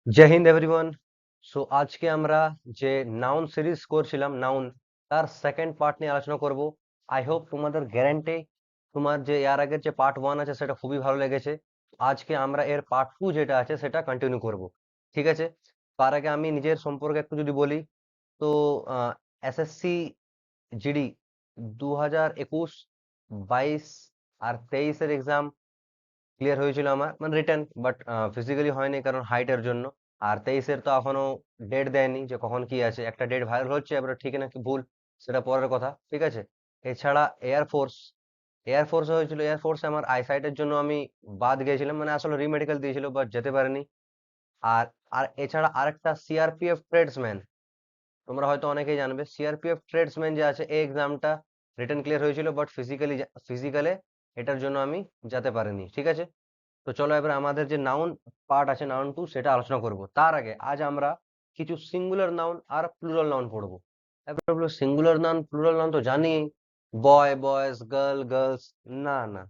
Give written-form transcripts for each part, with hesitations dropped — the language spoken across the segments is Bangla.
জয় হিন্দ এভরিওয়ান। সো আজকে আমরা যে নাউন সিরিজ করছিলাম নাউন, তার সেকেন্ড পার্ট নিয়ে আলোচনা করব। আই হোপ তোমাদের গ্যারান্টি তোমার যে এর আগের যে পার্ট 1 আছে সেটা খুবই ভালো লেগেছে। আজকে আমরা এর পার্ট 2 যেটা আছে সেটা কন্টিনিউ করব। ঠিক আছে? তার আগে আমি নিজের সম্পর্কে একটু যদি বলি, তো এসএসসি জিডি 2021, 22 আর 23 এর এক্সাম ক্লিয়ার হয়েছিল আমার, মানে রিটার্ন, বাট ফিজিক্যালি হয়নি কারণ হাইটের জন্য। আর 23-এর তো এখনো ডেট দেয়নি যে কখন কি আছে। একটা ডেট ভাইরাল হচ্ছে, এবারে ঠিক নাকি ভুল সেটা পরের কথা। ঠিক আছে? এছাড়া এয়ারফোর্স, এয়ারফোর্স হয়েছিল। এয়ারফোর্সে আমার আইসাইটের জন্য আমি বাদ গিয়েছিলাম, মানে আসলে রিমেডিকেল দিয়েছিল বাট যেতে পারিনি। আর আর এছাড়া আরেকটা সিআরপিএফ ট্রেডসম্যান, তোমরা হয়তো অনেকেই জানবে, সিআরপিএফ ট্রেডসম্যান যে আছে এই এক্সামটা রিটার্ন ক্লিয়ার হয়েছিল, বাট ফিজিক্যালে এটার জন্য আমি যেতে পারিনি। ঠিক আছে? তো চলো এবার আমাদের যে নাউন পার্ট আছে, নাউন 2, সেটা আলোচনা করব। তার আগে আজ আমরা কিছু সিঙ্গুলার নাউন আর প্লুরাল নাউন পড়বো। এবার বলবো সিঙ্গুলার নাউন প্লুরাল নাউন তো জানি, বয় বয়েজ, গার্ল গার্লস। না না,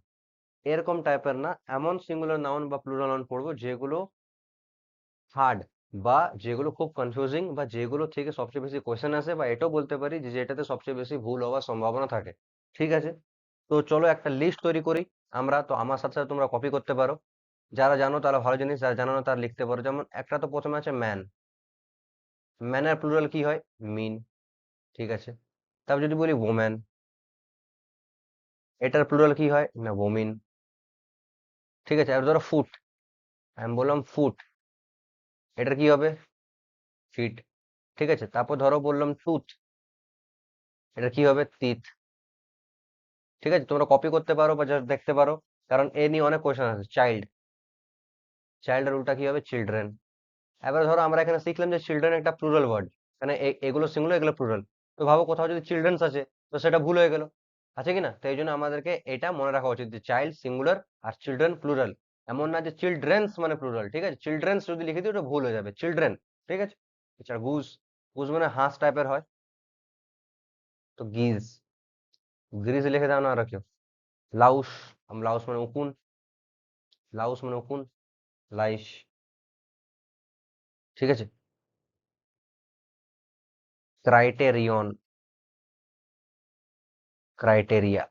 এরকম টাইপের না। এমন সিঙ্গুলার নাউন বা প্লুরাল নাউন পড়বো যেগুলো হার্ড, বা যেগুলো খুব কনফিউজিং, বা যেগুলো থেকে সবচেয়ে বেশি কোয়েশ্চেন আসে, বা এটাও বলতে পারি যে যেটাতে সবচেয়ে বেশি ভুল হওয়ার সম্ভাবনা থাকে। ঠিক আছে? তো চলো একটা লিস্ট তৈরি করি আমরা। তো আমার সাথে সাথে তোমরা কপি করতে পারো। যারা জানো তারা ভালো জিনিস, যারা জানো না তারা লিখতে পারো। যেমন একটা তো প্রথমে আছে ম্যান। ম্যানের প্লুরাল কি হয়? মিন। ঠিক আছে? তারপর যদি বলি ওম্যান, এটার প্লুরাল কি হয়? না, ওমিন। ঠিক আছে? আর ধরো ফুট, আমি বললাম ফুট, এটার কি হবে? ফিট। ঠিক আছে? তারপর ধরো বললাম টুথ, এটা কি হবে? তিথ। ঠিক আছে? তোমরা কপি করতে পারো বা জাস্ট দেখতে পারো, কারণ এ নিয়ে অনেক কোয়েশ্চেন আছে। চাইল্ড, চাইল্ডের উল্টা কি হবে? চিলড্রেন। এবার ধরো আমরা এখানে শিখলাম যে চিলড্রেন একটা প্লুরাল ওয়ার্ড, মানে এগুলো সিঙ্গুলার, এগুলো প্লুরাল। তো ভাবো কোথাও যদি চিলড্রেন্স আছে, তো সেটা ভুল হয়ে গেল, আছে কি না? তো এই জন্য আমাদেরকে এটা মনে রাখা উচিত যে child singular our children plural. এমন না যে চিলড্রেন্স মানে প্লুরাল। ঠিক আছে? চিলড্রেন্স যদি লিখে দিই ওটা ভুল হয়ে যাবে, চিলড্রেন। ঠিক আছে? এছাড়া গুজ, গুজ মানে হাঁস টাইপের হয়, তো গিজ। গ্রিজ লিখে দাও না আর কেউ। লাউস, লাউস মানে উকুন, লাউস মানে উকুন, লাইস। ঠিক আছে? Criterion, criteria.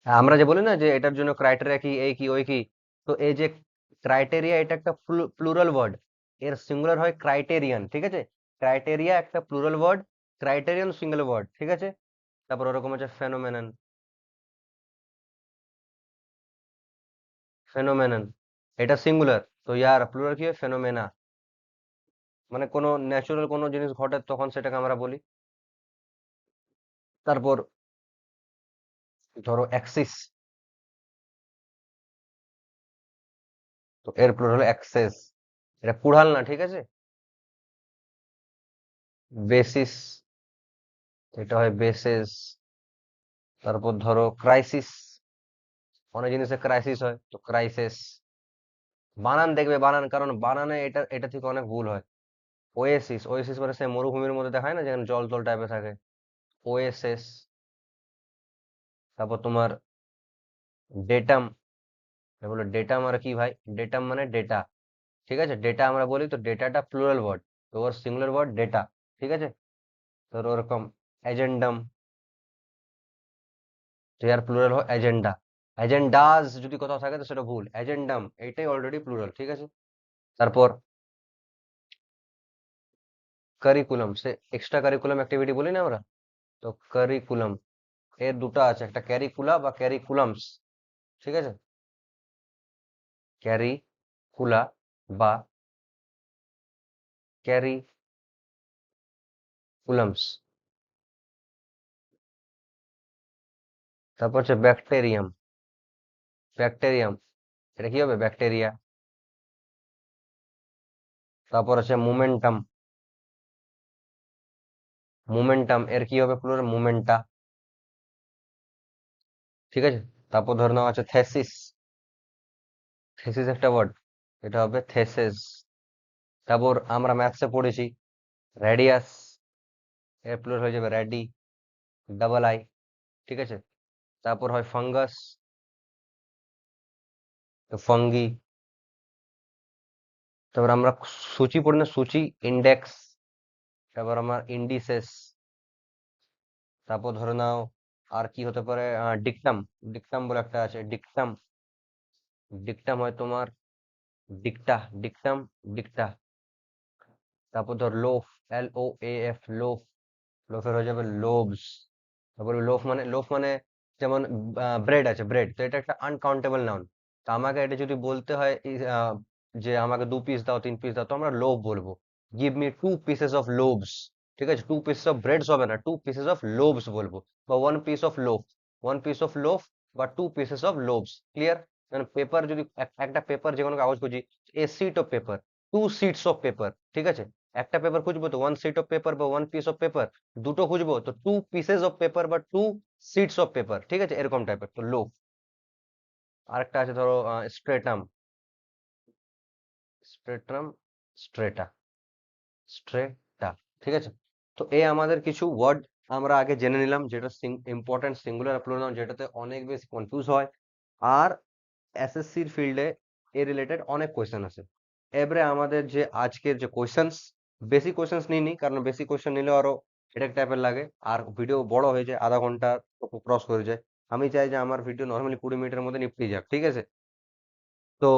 আমরা যে বলি না যে এটার জন্য ক্রাইটেরিয়া কি, এই কি ওই কি, তো এই যে ক্রাইটেরিয়া, এটা একটা প্লুরাল ওয়ার্ড, এর সিঙ্গুলার হয় ক্রাইটেরিয়ান। ঠিক আছে? ক্রাইটেরিয়া একটা plural word, criterion singular word. ঠিক আছে? তারপর ওরকম আছে ফেনোমেনন, ফেনোমেনন এটা সিঙ্গুলার, তো ইয়ার প্লুরাল কি হয়? ফেনোমেনা। মানে কোনো ন্যাচুরাল কোনো জিনিস ঘটে তখন সেটাকে আমরা বলি। তারপর ধরো অ্যাক্সিস, তো এর প্লুরাল হলো অ্যাক্সেস, এটা কুড়াল না। ঠিক আছে? বেসিস, এটা হয় বেসেস। তারপর ধরো ক্রাইসিস, অনেক জিনিসে ক্রাইসিস হয়, তো ক্রাইসিস। বানান দেখবে, বানান, কারণ বানানে এটা এটা থেকে অনেক ভুল হয়। ওয়েসিস, ওয়েসিস মানে সে মরুভূমির মধ্যে দেখায় না, যেখানে জল জল টাইপের থাকে, ওয়েসিস। তারপর তোমার ডেটাম, বলো ডেটাম আর কি ভাই? ডেটাম মানে ডেটা। ঠিক আছে? ডেটা আমরা বলি, তো ডেটাটা প্লুরাল ওয়ার্ড, তো ওর সিঙ্গুলার ওয়ার্ড ডেটা। ঠিক আছে? তো ওরকম এজেন্ডাম, তো এর প্লুরাল হয় এজেন্ডা। এজেন্ডাজ যদি কোথাও থাকে তো সেটা ভুল, এজেন্ডাম এইটাই অলরেডি প্লুরাল। ঠিক আছে? তারপর কারিকুলাম, সে এক্সট্রা কারিকুলাম অ্যাক্টিভিটি বলি না আমরা, তো কারিকুলাম এর দুটো আছে, একটা ক্যারিকুলা বা ক্যারিকুলামস। ঠিক আছে? ক্যারিকুলা বা ক্যারিকুলামস। তারপর হচ্ছে ব্যাকটেরিয়াম, ব্যাকটেরিয়াম এটা কি হবে? ব্যাকটেরিয়া। তারপর আছে মোমেন্টাম, মোমেন্টাম এর কি হবে? প্লুরাল মোমেন্টা। ঠিক আছে? তারপর ধরে নেওয়া আছে থেসিস, থেসিস একটা ওয়ার্ড, এটা হবে থেসেস। তারপর আমরা ম্যাথসে পড়েছি রেডিয়াস, এর প্লুরাল হয়ে যাবে রেডি, ডাবল আই। ঠিক আছে? তারপর হয় ফাঙ্গাস, তো ফাঙ্গি। তারপর আমরা সূচি পড়ি না, সূচি, ইন্ডেক্স, তারপর আমার ইন্ডিসেস, তারপর ধরে নাও আর কি হতে পারে, ডিকটাম। ডিকটাম বলে একটা আছে, ডিকটাম। ডিকটাম হয় তোমার ডিকটা, ডিকটাম, ডিকটা। তারপর ধর লোফ, LOAF, লোফ। লোফের হয়ে যাবে লোবস। তারপরে লোফ মানে যেমন ব্রেড আছে, ব্রেড, তো এটা একটা আনকাউন্টেবল নাউন। তো আমাকে এটা যদি বলতে হয় যে আমাকে 2 পিস দাও, 3 পিস দাও, তো আমরা লোভ বলবো। Give me 2 pieces of loaves. ঠিক আছে, 2 পিসেস অফ ব্রেডস হবে না, 2 পিসেস অফ লোভস বলবো। বা 1 piece of loaf, 1 piece of loaf, বা 2 পিসেস অফ লোভস। ক্লিয়ার? মানে পেপার যদি একটা পেপার, যে কোনো কাগজ খুঁজি, a sheet of paper, 2 sheets of paper. ঠিক আছে, একটা পেপার খুঁজবো তো 1 সিট অফ পেপার বা 1 পিস অফ পেপার। দুটো খুঁজবো তো 2 পিসেস অফ পেপার বা 2 সিটস অফ পেপার। ঠিক আছে, এরকম টাইপের তো লোভ। আরেকটা আছে ধরো স্ট্রেটাম, স্ট্রেটাম, স্ট্রেটা, স্ট্রেটা। ঠিক আছে, তো এই আমাদের কিছু ওয়ার্ড আমরা আগে জেনে নিলাম, যেটা ইম্পর্টেন্ট সিঙ্গুলার প্লুরাল নাউন, যেটাতে অনেক বেশি কনফিউজ হয়। আর এসএসসির ফিল্ডে এ রিলেটেড অনেক কোয়েশ্চেন আছে। এবারে আমাদের যে আজকের যে কোয়েশ্চেন্স, বেশি কোয়েশ্চেন্স নিইনি, কারণ বেশি কোয়েশ্চেন নিলে আরো হেডেক টাইপের লাগে, আর ভিডিও বড় হয়ে যায়, আধা ঘন্টা ক্রস করে যায়। আমি চাই যে আমার ভিডিও নর্মালি 20 মিনিটের মধ্যে নিপটে যাক। ঠিক আছে, তো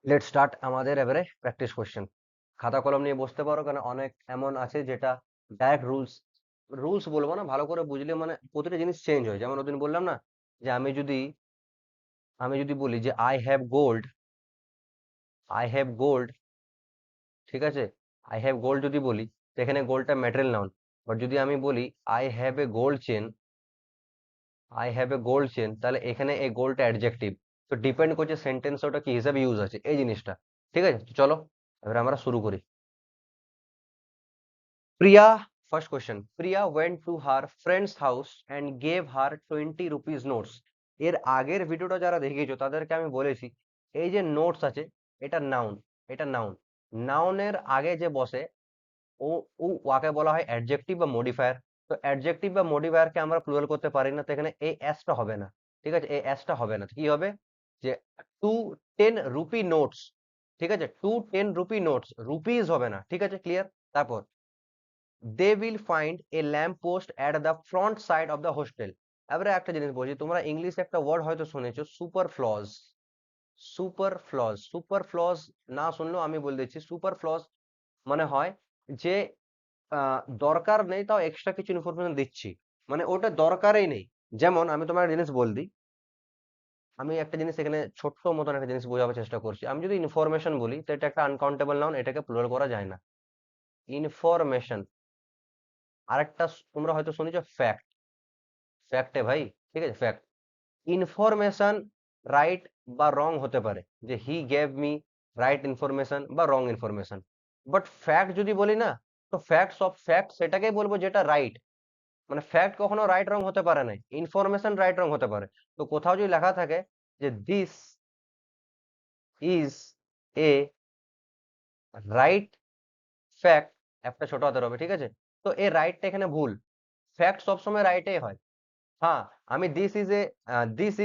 লেট স্টার্ট আমাদের এবারে প্র্যাকটিস কোয়েশ্চেন। খাতা কলম নিয়ে বসতে পারো, কারণ অনেক এমন আছে যেটা ডাইরেক্ট রুলস, রুলস বলবো না, ভালো করে বুঝলে মানে প্রতিটা জিনিস চেঞ্জ হয়। যেমন ওদিন বললাম না, যে আমি যদি বলি যে আই হ্যাভ গোল্ড, ঠিক আছে, আই হ্যাভ গোল্ড যদি বলি, তো এখানে গোল্ডটা ম্যাটেরিয়াল নাউন। বাট যদি আমি বলি I have a gold chain, I have a gold chain, তাহলে এখানে এই গোল্ডটা অ্যাডজেক্টিভ। তো ডিপেন্ড করছে সেন্টেন্স ওটা কি হিসাবে ইউজ আছে, এই জিনিসটা। ঠিক আছে, তো চলো এবার আমরা শুরু করি। Priya, first question, Priya went to her friend's house and gave her 20 rupees notes. এর আগের ভিডিওটা যারা দেখিয়েছো তাদেরকে আমি বলেছি, এই যে নোটস আছে, এটা নাউন, এটা নাউন। নাউনের আগে যে বসে, ও ও ওয়াকে বলা হয় অ্যাডজেক্টিভ বা মডিফায়ার। তো অ্যাডজেক্টিভ বা মডিফায়ারকে আমরা প্লুরাল করতে পারি না, তো এখানে এই এসটা হবে না। ঠিক আছে, এই এসটা হবে না, তো কি হবে, যে 2 10 রুপি নোটস। ঠিক আছে, 2 10 রুপি নোটস, রুপিস হবে না। ঠিক আছে, ক্লিয়ার? তারপর they will find a lamp post at the front side of the hostel. এবারে একটা জিনিস বলছি, তোমরা ইংলিশে একটা ওয়ার্ড হয়তো শুনেছো, super flaws. Super flaws, super flaws না শুনলেও আমি বলে দিচ্ছি, সুপার ফ্লজ মানে হয় যে দরকার নেই তাও এক্সট্রা কিছু ইনফরমেশন দিচ্ছি, মানে ওটা দরকারই নেই। যেমন আমি তোমার একটা জিনিস বল দিই, আমি একটা জিনিস এখানে ছোট্ট মতন একটা জিনিস বোঝাবার চেষ্টা করছি। আমি যদি ইনফরমেশন বলি, তো এটা একটা আনকাউন্টেবল নাউন, এটাকে প্লুরাল করা যায় না। ইনফরমেশন। আরেকটা তোমরা হয়তো শুনেছো ফ্যাক্ট, ফ্যাক্টে ভাই, ঠিক আছে, ফ্যাক্ট। ইনফরমেশন রাইট বা রং হতে পারে, যে he gave me right information বা রং ইনফরমেশন। বাট ফ্যাক্ট যদি বলি না, তো ফ্যাক্টস অফ ফ্যাক্ট সেটাকেই বলবো যেটা রাইট। মানে ফ্যাক্ট কখনো রাইট রং হতে পারে না, ইনফরমেশন রাইট রং হতে পারে। তো কোথাও যদি লেখা থাকে যে this is a right fact, একটা ছোট হাতের হবে, ঠিক আছে, তো এই রাইটটা এখানে ভুল। ফ্যাক্ট সবসময় রাইটেই হয়। হ্যাঁ, আমি দিস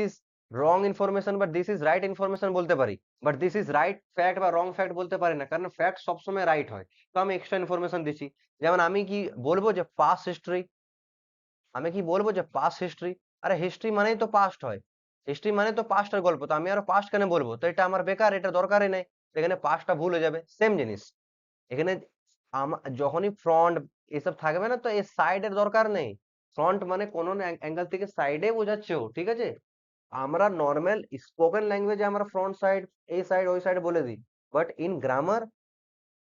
ইজ রং ইনফরমেশন বা দিস ইজ রাইট ইনফরমেশন বলতে পারি, but this is right fact বা রং ফ্যাক্ট বলতে পারি না, কারণ ফ্যাক্ট সবসময় রাইট হয়। তো আমি এক্সট্রা ইনফরমেশন দিচ্ছি। যেমন আমি কি বলবো যে পাস্ট হিস্ট্রি, আমি কি বলবো যে পাস্ট হিস্ট্রি, আরে হিস্ট্রি মানেই তো পাস্ট হয়, হিস্ট্রি মানে তো পাস্টের গল্প, তো আমি আরো পাস্ট কেন বলবো, তো এটা আমার বেকার, এটা দরকারই নেই। এখানে পাস্টটা ভুল হয়ে যাবে, সেম জিনিস এখানে। যখনই ফ্রন্ট এসব থাকবে না, তো এই সাইডের দরকার নেই। ফ্রন্ট মানে কোন অ্যাঙ্গেল থেকে সাইডে বোঝাচ্ছে ও, ঠিক আছে। আমরা নর্মাল স্পোকেন ল্যাঙ্গুয়েজে আমরা ফ্রন্ট সাইড, এই সাইড, ওই সাইড বলে দিই, বাট ইন গ্রামার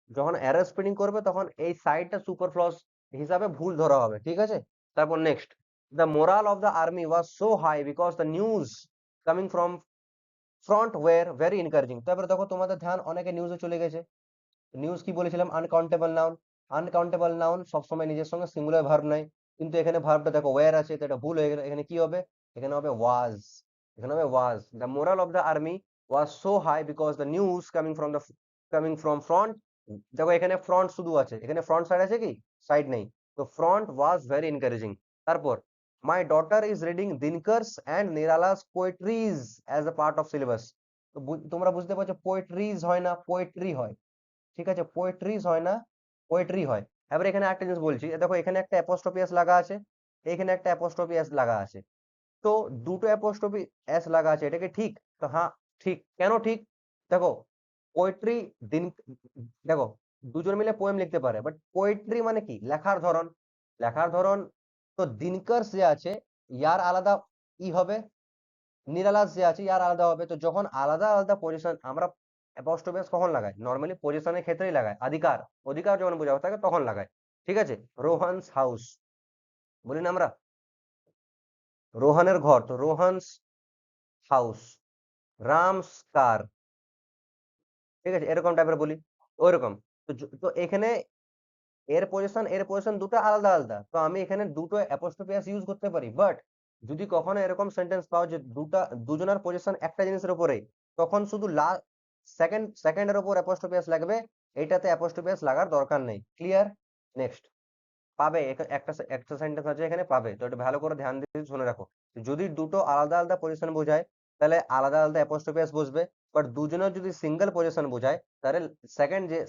যখন অ্যারো স্প্লিটিং করবে, তখন এই সাইডটা সুপারফ্লুয়াস হিসাবে ভুল ধরা হবে। ঠিক আছে, তারপর next, the moral of the army was so high because the news coming from front war very encouraging. তারপরে দেখো তোমাদের ধ্যান অনেকে নিউজে চলে গেছে। নিউজ কি বলেছিলাম, আনকাউন্টেবল নাউন। আনকাউন্টেবল নাউন সবসময় নিজের সঙ্গে সিঙ্গুলার ভার্ব নেয়, কিন্তু এখানে ভার্বটা দেখো ওয়্যার আছে, তো এটা ভুল হয়ে গেল। এখানে কি হবে, এখানে হবে ওয়াজ, এখানে হবে was. The moral of the army was so high because the news coming from front. দেখো এখানে ফ্রন্ট শুধু আছে, এখানে ফ্রন্ট সাইড আছে কি, সাইড নেই, তো ফ্রন্ট ওয়াজ ভেরি এনকারেজিং। তারপর my daughter is reading Dinkar's and Nirala's poetries as a part of syllabus. তো তোমরা বুঝতে পারছো পোয়েট্রিজ হয় না, পোয়েট্রি হয়। ঠিক আছে, পোয়েট্রিজ হয় না, পোয়েট্রি হয়। এবার এখানে একটা জিনিস বলছি, দেখো এখানে একটা অ্যাপোস্ট্রোফি এস লাগা আছে, এখানে একটা অ্যাপোস্ট্রোফি এস লাগা আছে। তো দুটো অ্যাপোস্ট্রোফি এস লাগা আছে, এটা কি ঠিক? তো হ্যাঁ ঠিক। কেন ঠিক? দেখো পোয়েট্রি দিন, দেখো দুজন মিলে পোয়েম লিখতে পারে, বাট পোয়েট্রি মানে কি? লেখার ধরন। লেখার ধরন। তো দিনকর যে আছে, ইয়ার আলাদা ই হবে, নিরালাস যে আছে ইয়ার আলাদা হবে। তো যখন আলাদা আলাদা পজিশন, আমরা অ্যাপোস্ট্রোফি কখন লাগাই? নর্মালি পজিশনের ক্ষেত্রেই লাগাই, অধিকার, অধিকার যখন বোঝানো থাকে তখন লাগাই। ঠিক আছে, রোহানস হাউস বলি না আমরা, রোহানের ঘর, তো রোহানস হাউস। রামস কার। ঠিক আছে, এরকম টাইপের বলি, ওইরকম। তো এখানে এর পজিশন দুটো আলাদা আলাদা, তো আমি এখানে দুটো অ্যাপোস্ট্রোফি ইউজ করতে পারি। বাট যদি কখনো এরকম সেন্টেন্স পাও যে দুজনের পজিশন একটা জিনিসের উপরে, তখন শুধু সেকেন্ডের উপর অ্যাপোস্ট্রোফি লাগবে, এটাতে অ্যাপোস্ট্রোফি লাগার দরকার নেই। ক্লিয়ার? নেক্সট পাবে একটা একটা সেন্টেন্স আছে এখানে পাবে, তো এটা ভালো করে ধ্যান দিয়ে শুনে রাখো। যদি দুটো আলাদা আলাদা পজিশন বোঝায় তাহলে আলাদা আলাদা অ্যাপোস্ট্রোফি বসবে। বাট দুজনের যদি সিঙ্গেল পজিশন বোঝায় তাহলে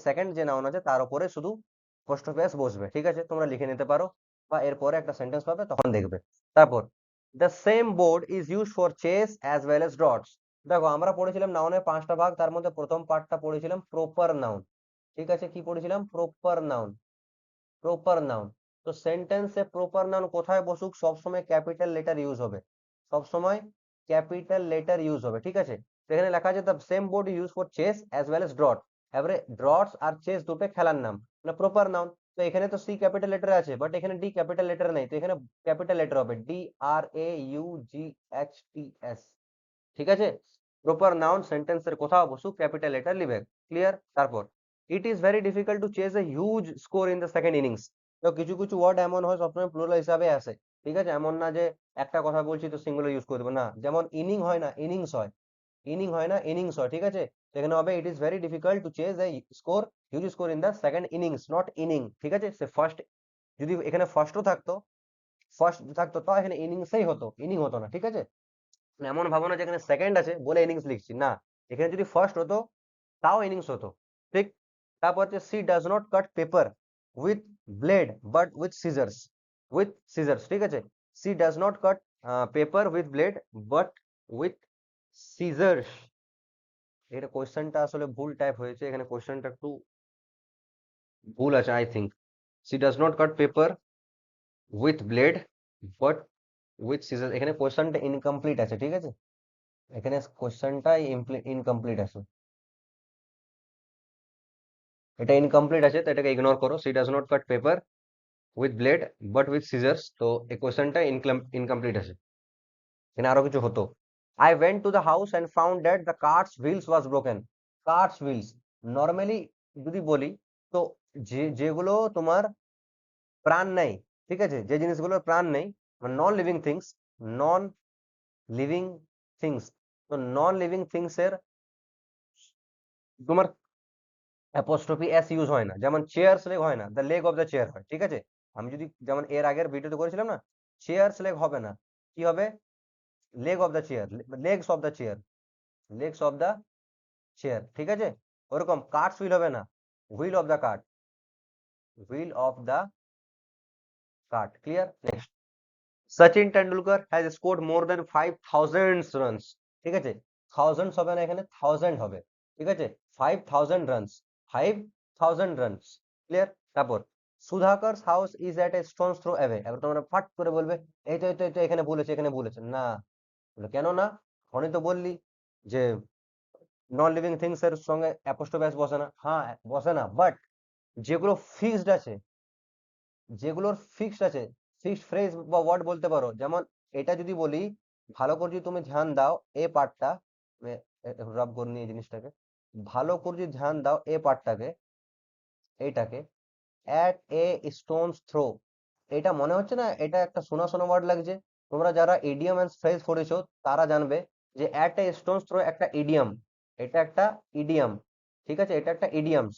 সেকেন্ড যে নাউন আছে তার উপরে শুধু অ্যাপোস্ট্রোফি বসবে। ঠিক আছে, তোমরা লিখে নিতে পারো বা এরপরে একটা সেন্টেন্স পাবে তখন দেখবে। তারপর the same board is use for chess as well as dots. দেখো আমরা পড়েছিলাম নাউনের 5টা ভাগ, তার মধ্যে প্রথম পার্টটা পড়েছিলাম প্রপার নাউন। ঠিক আছে, কি পড়েছিলাম? Proper noun. Proper noun. তো সেন্টেন্সে প্রপার নাউন কোথায় বসুক, সবসময় ক্যাপিটাল লেটার ইউজ হবে, সবসময় ক্যাপিটাল লেটার ইউজ হবে। ঠিক আছে, তো এখানে লেখা আছে the same board use for chess as well as draught. এবারে ড্রটস আর চেস দুটো খেলার নাম, মানে প্রপার নাউন। তো এখানে তো সি ক্যাপিটাল লেটার আছে, বাট এখানে ডি ক্যাপিটাল লেটার নেই, তো এখানে ক্যাপিটাল লেটার হবে DRAUGHTS। ঠিক আছে, প্রপার নাউন সেন্টেন্সের কোথাও বসুক ক্যাপিটাল লেটার লিখবে। ক্লিয়ার? তারপর it is very difficult to chase a huge score in the second innings. তো কিছু কিছু ওয়ার্ড এমন হয় সবসময় প্লুরাল হিসাবে আসে। ঠিক আছে, এমন না যে একটা কথা বলছি তো সিঙ্গুলার ইউজ করবো না, যেমন ইনিং হয় না ইনিংস হয়, ইনিং হয় না ইনিংস হয়। ঠিক আছে, সেখানে হবে it is very difficult to chase a score, huge score in the second innings, not inning. ঠিক আছে, সে ফার্স্ট, যদি এখানে ফার্স্টও থাকতো, ফার্স্ট থাকতো তাও এখানে ইনিংসেই হতো, ইনিং হতো না। ঠিক আছে, এমন ভাবো না যেখানে সেকেন্ড আছে বলে ইনিংস লিখছি, না, এখানে যদি ফার্স্ট হতো তাও ইনিংস হতো। ঠিক। তারপর হচ্ছে she does not cut paper with blade but with scissors, with scissors. ঠিক আছে, she does not cut paper with blade but with scissors. এটা কোয়েশ্চেনটা আসলে ভুল টাইপ হয়েছে, এখানে কোয়েশ্চেনটা একটু ভুল আছে I think. She does not cut paper with blade but with scissors, এখানে কোয়েশ্চেনটা ইনকমপ্লিট আছে। ঠিক আছে, এখানে কোয়েশ্চেনটাই ইনকমপ্লিট আছে, এটা ইনকমপ্লিট আছে, তো এটাকে ইগনোর করো। She does not cut paper with blade but with scissors, তো এই কোয়েশ্চেনটা ইনকমপ্লিট আছে, এখানে আরো কিছু হতো। I went to the house and found that the carts wheels was broken. Carts wheels normally যদি বলি, তো যেগুলো তোমার প্রাণ নেই, ঠিক আছে, যে জিনিসগুলোর প্রাণ নেই, non living things, non living things, তো নন লিভিং থিংস এর তোমার অ্যাপোস্ট্রোফি এস ইউজ হয় না। যেমন চেয়ার্স লেগ হয় না, the leg of the chair হয়। ঠিক আছে, আমি যদি যেমন এর আগের ভিডিওতে করেছিলাম না, চেয়ার্স লেগ হবে না, কি হবে? Leg of the chair, legs of the chair, legs of the chair. ঠিক আছে, ওরকম কার্টস হুইল হবে না, wheel of the cart, wheel of the cart. Clear? Next, Sachin Tendulkar has scored more than 5000 runs. ঠিক আছে, থাউজেন্ডস হবে না, এখানে থাউজেন্ড হবে। ঠিক আছে, 5000 রানস, 5000 রানস। ক্লিয়ার? তারপর Sudhakar house is at a stones throw away. এবার তোমরা ফাট করে বলবে এই তো এখানে বলেছে, এখানে বলেছে না। বলে, কেন না? এখনই তো বললি যে নন লিভিং থিংস এর সঙ্গে অ্যাপোস্ট্রোফি বসে না। হ্যাঁ বসে না, বাট যেগুলো ফিক্সড আছে, যেগুলোর ফিক্সড আছে, ফিক্সড ফ্রেজ বা ওয়ার্ড বলতে পারো। যেমন এটা যদি বলি, ভালো করে যদি তুমি ধ্যান দাও এ পার্টটা, রাব করে নিয়ে জিনিসটাকে ভালো করে যদি ধ্যান দাও, এ পার্টটাকে, এইটাকে অ্যাট এ স্টোনস থ্রো, এটা মনে হচ্ছে না এটা একটা শোনা শোনা ওয়ার্ড লাগছে? তোমরা যারা ইডিয়ম এন্ড ফ্রেজ পড়েছো তারা জানবে যে অ্যাট এ স্টোনস থ্রো একটা ইডিয়ম, এটা একটা ইডিয়ম। ঠিক আছে, এটা একটা ইডিয়মস,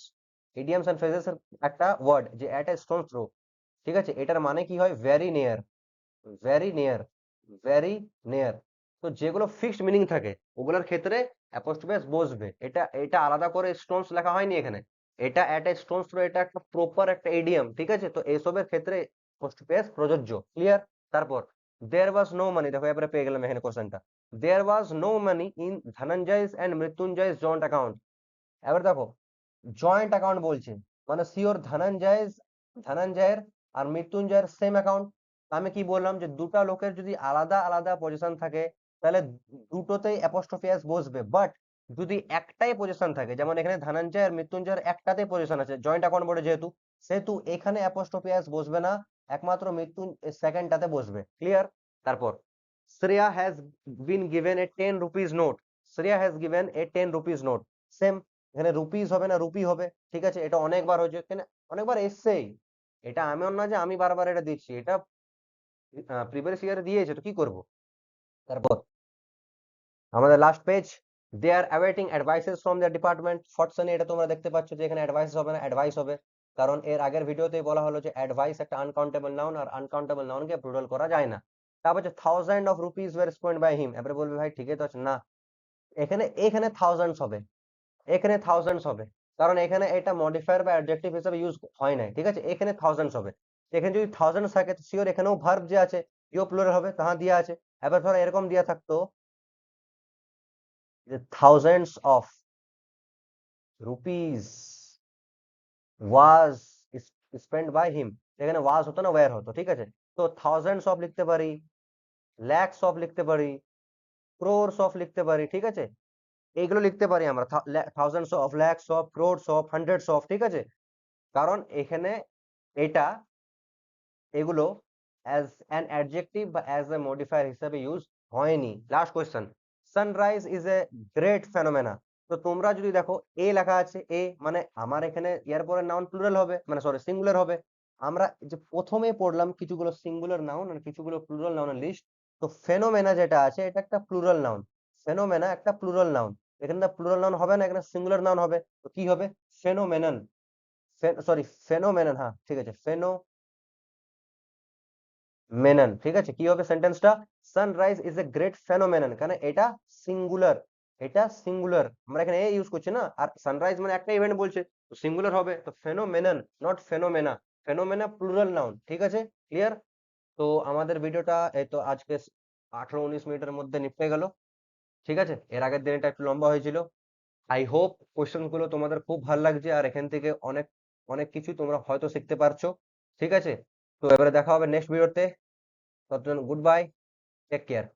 ইডিয়মস এন্ড ফ্রেজেস এর একটা ওয়ার্ড, যে অ্যাট এ স্টোনস থ্রো। ঠিক আছে, এটার মানে কি হয়? Very near, very near, very near. তো যেগুলো ফিক্সড মিনিং থাকে ওগুলোর ক্ষেত্রে অ্যাপোস্ট্রোফি এস বসবে, এটা এটা আলাদা করে স্টোনস লেখা হয়নি এখানে, এটা অ্যাট এ স্টোনস থ্রো, এটা একটা প্রপার একটা এডিএম, ঠিক আছে? তো এইসবের ক্ষেত্রে অ্যাপোস্ট্রোফি এস প্রযোজ্য, ক্লিয়ার? তারপর দেয়ার ওয়াজ নো মানি, দেখো এবারে পেয়ে গেলাম এখানে কোশ্চেনটা, there was no money in Dhananjay's and Mrityunjay's joint account. এবার দেখো জয়েন্ট অ্যাকাউন্ট বলছে, মানে শিওর ধনঞ্জয়ের আর মৃত্যুঞ্জয়ের সেম অ্যাকাউন্ট। আমি কি বললাম যে দুটা লোকের যদি আলাদা আলাদা পজিশন থাকে তাহলে দুটোতেই অ্যাপোস্ট্রোফি এস বসবে, বাট যদি একটাই পজিশন থাকে, যেমন এখানে ধনঞ্জয় আর মৃত্যুঞ্জয়ের একটাতেই পজিশন আছে জয়েন্ট অ্যাকাউন্ট বোর্ডে যেহেতু, সেহেতু এখানে অ্যাপোস্ট্রোফি এস বসবে না, একমাত্র মৃত্যু সেকেন্ডটাতে বসবে, ক্লিয়ার? তারপর Shreya has been given a 10 rupees note, Shreya has given a 10 rupees note, same, এখানে রুপিস হবে না রুপি হবে, ঠিক আছে? এটা অনেকবার হয়েছে, এখানে অনেকবার এসছেই, এটা এমন না যে আমি বারবার এটা দিচ্ছি, এটা প্রিভিয়াস ইয়ারে দিয়েছে, তো কি করব? তারপর আমাদের last page, they are awaiting advices from the department ফটসনে, এটা তোমরা দেখতে পাচ্ছ যে এখানে অ্যাডভাইস হবে না, অ্যাডভাইস হবে, কারণ এর আগের ভিডিওতেই বলা হলো যে অ্যাডভাইস একটা আনকাউন্টেবল নাউন, আর আনকাউন্টেবল নাউনকে প্লুরাল করা যায় না। তারপর হচ্ছে thousand of rupees were spent by him, এবারে বলবে ভাই ঠিকই তো আছে না, এখানে এখানে থাউজেন্ডস হবে, এখানে থাউজেন্ডস হবে, কারণ এখানে এটা মডিফায়ার বা অ্যাডজেক্টিভ হিসেবে ইউজ হয় নাই, ঠিক আছে? এখানে থাউজেন্ডস হবে, এখানে যদি থাউজেন্ডস থাকে তো শিওর এখানেও ভার্ব যে আছে ইও প্লুরাল হবে, তাহা দিয়া আছে। এবার ধরো এরকম দিয়া থাকতো যে thousands of rupees was spend by him, এখানে ওয়াজ হতো না ওয়্যার হতো, ঠিক আছে? তো থাউজেন্ডস অফ লিখতে পারি, ল্যাক্স অফ লিখতে পারি, ক্রোরস অফ লিখতে পারি, ঠিক আছে? এইগুলো লিখতে পারি আমরা, thousands of, lakhs of, crores of, hundreds of, ঠিক আছে? কারণ এখানে এটা এগুলো অ্যাজ অ্যান অ্যাডজেক্টিভ বা অ্যাজ এ মডিফায়ার হিসেবে ইউজ হয়নি। Last question, sunrise is a great phenomena, তো তোমরা যদি দেখো এ লেখা আছে, এ মানে আমার এখানে এর পরে নাউন প্লুরাল হবে, মানে সরি সিঙ্গুলার হবে। আমরা যে প্রথমে পড়লাম কিছুগুলো সিঙ্গুলার নাউন আর কিছুগুলো প্লুরাল নাউনের লিস্ট, তো ফেনোমেনা যেটা আছে এটা একটা প্লুরাল নাউন, ফেনোমেনা একটা প্লুরাল নাউন, এখানে প্লুরাল নাউন হবে না, এখানে সিঙ্গুলার নাউন হবে, তো কি হবে? ফেনোমেনন, সরি ফেনোমেনন, হ্যাঁ ঠিক আছে, মেনন, ঠিক আছে? কি হবে সেন্টেন্সটা? Sunrise is a great phenomenon, কারণ এটা সিঙ্গুলার, এটা সিঙ্গুলার, আমরা এখানে এ ইউজ করছি না, আর সানরাইজ মানে একটা ইভেন্ট বলছে, তো সিঙ্গুলার হবে, তো phenomenon not phenomena, phenomena plural noun, ঠিক আছে? ক্লিয়ার? তো আমাদের ভিডিওটা এই তো আজকে 18-19 মিনিটের মধ্যে নিপটে গেল, ঠিক আছে? এর আগের দিন এটা একটু লম্বা হয়েছিল। আই হোপ কোশ্চেন গুলো তোমাদের খুব ভালো লাগছে, আর এখান থেকে অনেক অনেক কিছু তোমরা হয়তো শিখতে পারছো, ঠিক আছে? তো এবারে দেখা হবে নেক্সট ভিডিওতে, ততক্ষণ গুড বাই, টেক কেয়ার।